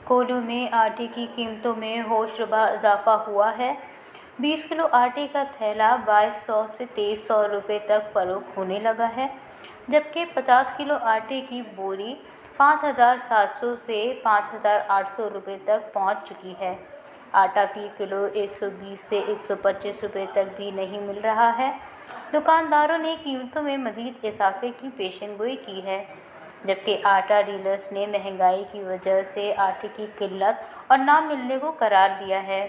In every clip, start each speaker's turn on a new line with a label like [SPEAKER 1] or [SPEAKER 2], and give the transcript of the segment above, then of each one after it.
[SPEAKER 1] कोल्लू में आटे की कीमतों में होशरुबा इजाफा हुआ है। 20 किलो आटे का थैला 2200 से 2300 रुपये तक फरोख्त होने लगा है, जबकि 50 किलो आटे की बोरी 5700 से 5800 रुपये तक पहुंच चुकी है। आटा फी किलो 120 से 125 रुपये तक भी नहीं मिल रहा है। दुकानदारों ने कीमतों में मज़ीद इजाफे की पेशेनगोई की है, जबकि आटा डीलर्स ने महंगाई की वजह से आटे की किल्लत और ना मिलने को करार दिया है।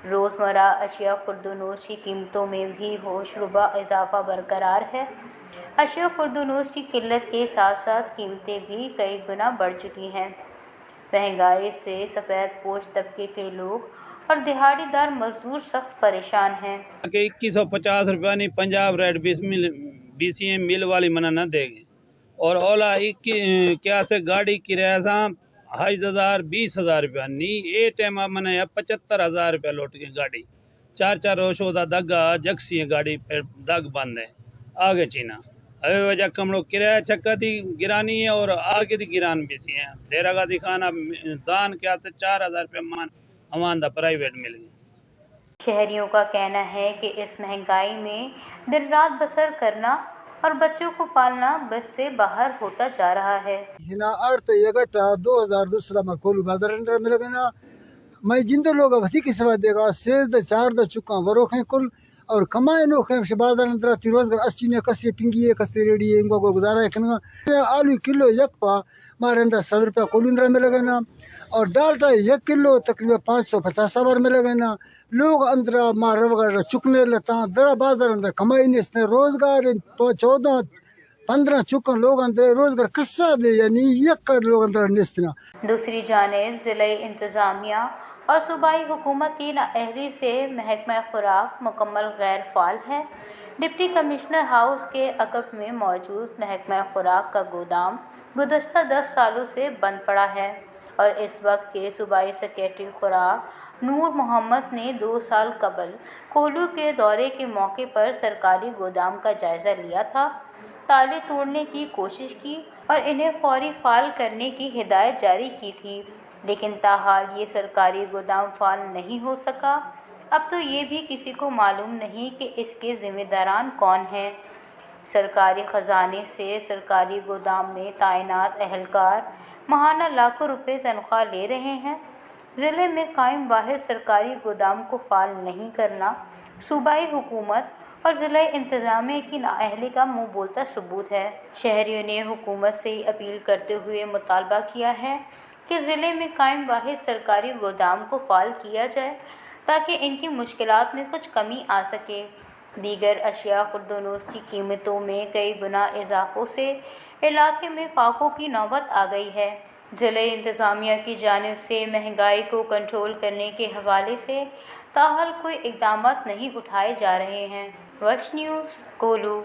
[SPEAKER 1] रोज़मर्रा अशिया खुर्दनोश की कीमतों में भी होशरुबा इजाफा बरकरार है। अशिया खुर्दनोश की किल्लत के साथ साथ कीमतें भी कई गुना बढ़ चुकी हैं। महंगाई से सफ़ेद पोश तबके के लोग और दिहाड़ीदार मजदूर सख्त परेशान हैं।
[SPEAKER 2] 2150 रुपया नहीं पंजाब रेड BCM मिल वाली मना न देगी और ओला क्या से गाड़ी किराया था 20,000 रुपया नहीं ये टाइम मैंने 75,000 रुपया लौट के गाड़ी 4 रोज होता दगा जगसी है गाड़ी पे दग बंद है आगे चीना अभी वजह कम लोग किराया चक्का थी गिरानी है और आगे थी गिरान भी सी है देरा का दिखाना दान क्या थे 4,000 रुपया मान अमान प्राइवेट मिल गई।
[SPEAKER 1] शहरियों का कहना है कि इस महंगाई में दिन रात बसर करना और बच्चों को पालना बस से बाहर होता जा रहा है।
[SPEAKER 3] हिना अर्थ यगटा 2002 में कोलू बाजार अंदर मिलेगा ना मैं जिंदे लोग वही की सेवा देगा सेज द चार द चुका वरोख है कुल और कमाए नो खे बाजार अंदर रोजगार 80 ने कसी पिंगी है कसी रेडी है इनको गुजारा है कन आलू किलो एक पा मारे अंदर 100 रुपया कोलू अंदर मिलेगा ना और डालटा 1 किलो तकरीबन 550 बार मिलेगा ना लोग अंदर मार वगैरह चुकने लेता दरा बाजार अंदर कमाई नहीं रोजगार 14-15 चुकन लोग अंदर रोजगार कस्सा दे यानी एक लोग अंदर निस्तना।
[SPEAKER 1] दूसरी जानिब ज़िले इंतज़ामिया और सूबाई हुकूमत की नाअहली से महकमा खुराक मुकम्मल गैर फ़ाल है। डिप्टी कमिश्नर हाउस के अकब में मौजूद महकमा खुराक का गोदाम गुज़श्ता 10 सालों से बंद पड़ा है और इस वक्त के सूबाई सेक्रेटरी खुराक नूर मोहम्मद ने 2 साल कबल कोल्लू के दौरे के मौके पर सरकारी गोदाम का जायज़ा लिया था, ताले तोड़ने की कोशिश की और इन्हें फौरी फ़ाल करने की हिदायत जारी की थी, लेकिन ताहाल ये सरकारी गोदाम फ़ाल नहीं हो सका। अब तो ये भी किसी को मालूम नहीं कि इसके ज़िम्मेदारान कौन हैं। सरकारी ख़जाने से सरकारी गोदाम में तैनात अहलकार माहाना लाखों रुपए तनख्वाह ले रहे हैं। ज़िले में कायम वाहिद सरकारी गोदाम को फ़ाल नहीं करना सूबाई हुकूमत और ज़िला इंतज़ामिया की नाअहली का मुँह बोलता सबूत है। शहरियों ने हुकूमत से अपील करते हुए मुतालबा किया है कि ज़िले में कायम वाहिद सरकारी गोदाम को फ़ाल किया जाए ताकि इनकी मुश्किलात में कुछ कमी आ सके। दीगर अशिया खुर्दनोश की कीमतों में कई गुना इजाफों से इलाके में फाकों की नौबत आ गई है। ज़िले इंतज़ामिया की जानिब से महंगाई को कंट्रोल करने के हवाले से ताहल कोई इक़दामात नहीं उठाए जा रहे हैं। वश न्यूज़ कोल्लू।